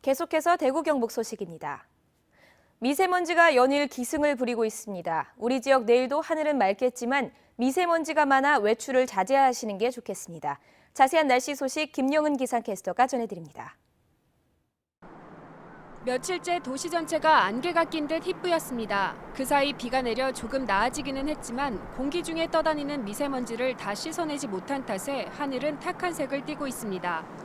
계속해서 대구 경북 소식입니다. 미세먼지가 연일 기승을 부리고 있습니다. 우리 지역 내일도 하늘은 맑겠지만 미세먼지가 많아 외출을 자제하시는 게 좋겠습니다. 자세한 날씨 소식 김영은 기상캐스터가 전해드립니다. 며칠째 도시 전체가 안개가 낀 듯 희뿌였습니다. 그 사이 비가 내려 조금 나아지기는 했지만 공기 중에 떠다니는 미세먼지를 다 씻어내지 못한 탓에 하늘은 탁한 색을 띠고 있습니다.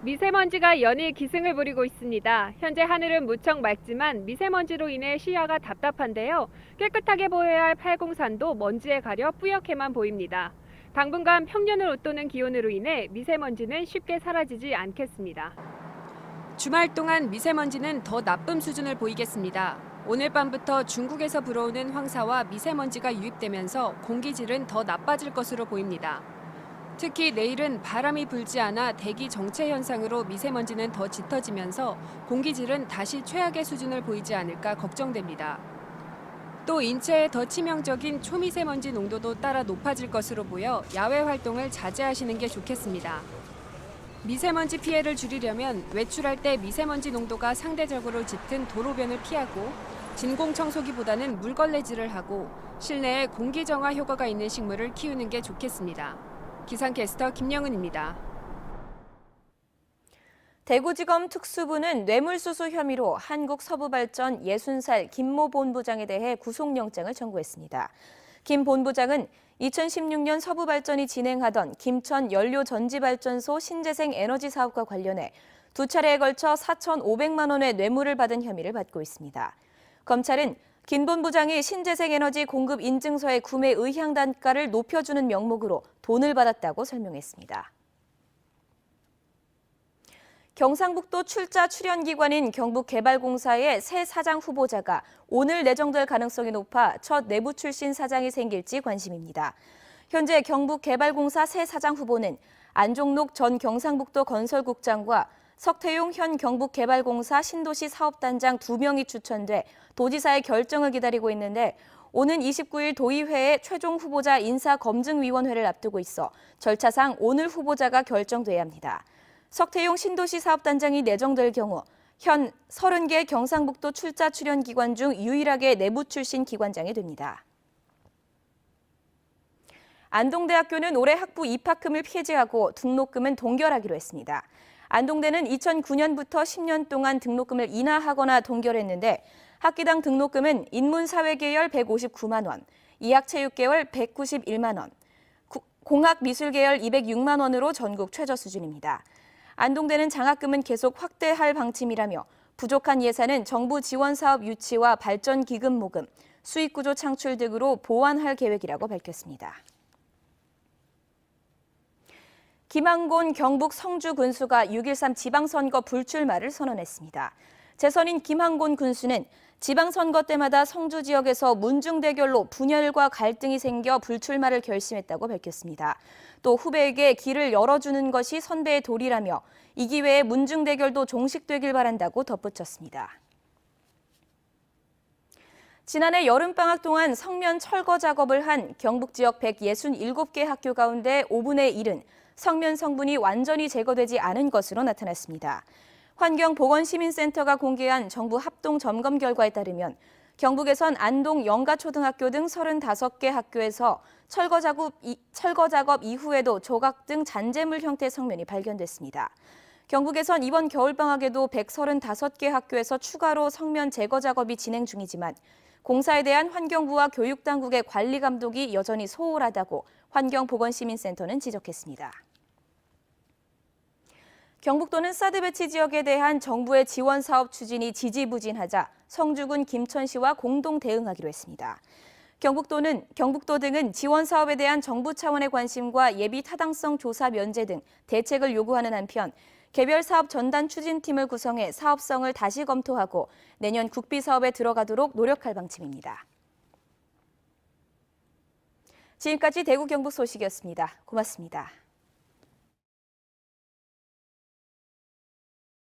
미세먼지가 연일 기승을 부리고 있습니다. 현재 하늘은 무척 맑지만 미세먼지로 인해 시야가 답답한데요. 깨끗하게 보여야 할 팔공산도 먼지에 가려 뿌옇게만 보입니다. 당분간 평년을 웃도는 기온으로 인해 미세먼지는 쉽게 사라지지 않겠습니다. 주말 동안 미세먼지는 더 나쁨 수준을 보이겠습니다. 오늘 밤부터 중국에서 불어오는 황사와 미세먼지가 유입되면서 공기질은 더 나빠질 것으로 보입니다. 특히 내일은 바람이 불지 않아 대기 정체 현상으로 미세먼지는 더 짙어지면서 공기질은 다시 최악의 수준을 보이지 않을까 걱정됩니다. 또 인체에 더 치명적인 초미세먼지 농도도 따라 높아질 것으로 보여 야외 활동을 자제하시는 게 좋겠습니다. 미세먼지 피해를 줄이려면 외출할 때 미세먼지 농도가 상대적으로 짙은 도로변을 피하고 진공청소기보다는 물걸레질을 하고 실내에 공기정화 효과가 있는 식물을 키우는 게 좋겠습니다. 기상캐스터 김영은입니다. 대구지검 특수부는 뇌물수수 혐의로 한국서부발전 60살 김모 본부장에 대해 구속영장을 청구했습니다. 김 본부장은 2016년 서부발전이 진행하던 김천 연료전지발전소 신재생 에너지 사업과 관련해 두 차례에 걸쳐 4,500만 원의 뇌물을 받은 혐의를 받고 있습니다. 검찰은 김 본부장이 신재생에너지 공급 인증서의 구매 의향 단가를 높여주는 명목으로 돈을 받았다고 설명했습니다. 경상북도 출자 출연기관인 경북개발공사의 새 사장 후보자가 오늘 내정될 가능성이 높아 첫 내부 출신 사장이 생길지 관심입니다. 현재 경북개발공사 새 사장 후보는 안종록 전 경상북도 건설국장과 석태용 현 경북개발공사 신도시 사업단장 2명이 추천돼 도지사의 결정을 기다리고 있는데 오는 29일 도의회의 최종 후보자 인사검증위원회를 앞두고 있어 절차상 오늘 후보자가 결정돼야 합니다. 석태용 신도시 사업단장이 내정될 경우 현 30개 경상북도 출자 출연 기관 중 유일하게 내부 출신 기관장이 됩니다. 안동대학교는 올해 학부 입학금을 폐지하고 등록금은 동결하기로 했습니다. 안동대는 2009년부터 10년 동안 등록금을 인하하거나 동결했는데 학기당 등록금은 인문사회계열 159만 원, 이학체육계열 191만 원, 공학미술계열 206만 원으로 전국 최저 수준입니다. 안동대는 장학금은 계속 확대할 방침이라며 부족한 예산은 정부 지원 사업 유치와 발전 기금 모금, 수익구조 창출 등으로 보완할 계획이라고 밝혔습니다. 김한곤 경북 성주 군수가 6.13 지방선거 불출마를 선언했습니다. 재선인 김한곤 군수는 지방선거 때마다 성주 지역에서 문중대결로 분열과 갈등이 생겨 불출마를 결심했다고 밝혔습니다. 또 후배에게 길을 열어주는 것이 선배의 도리라며 이 기회에 문중대결도 종식되길 바란다고 덧붙였습니다. 지난해 여름방학 동안 성면 철거 작업을 한 경북 지역 167개 학교 가운데 5분의 1은 성면 성분이 완전히 제거되지 않은 것으로 나타났습니다. 환경보건시민센터가 공개한 정부 합동 점검 결과에 따르면 경북에선 안동 영가초등학교 등 35개 학교에서 철거 작업 이후에도 조각 등 잔재물 형태 성면이 발견됐습니다. 경북에선 이번 겨울방학에도 135개 학교에서 추가로 성면 제거 작업이 진행 중이지만 공사에 대한 환경부와 교육당국의 관리 감독이 여전히 소홀하다고 환경보건시민센터는 지적했습니다. 경북도는 사드 배치 지역에 대한 정부의 지원 사업 추진이 지지부진하자 성주군 김천시와 공동 대응하기로 했습니다. 경북도 등은 지원 사업에 대한 정부 차원의 관심과 예비 타당성 조사 면제 등 대책을 요구하는 한편 개별 사업 전단 추진팀을 구성해 사업성을 다시 검토하고 내년 국비 사업에 들어가도록 노력할 방침입니다. 지금까지 대구 경북 소식이었습니다. 고맙습니다.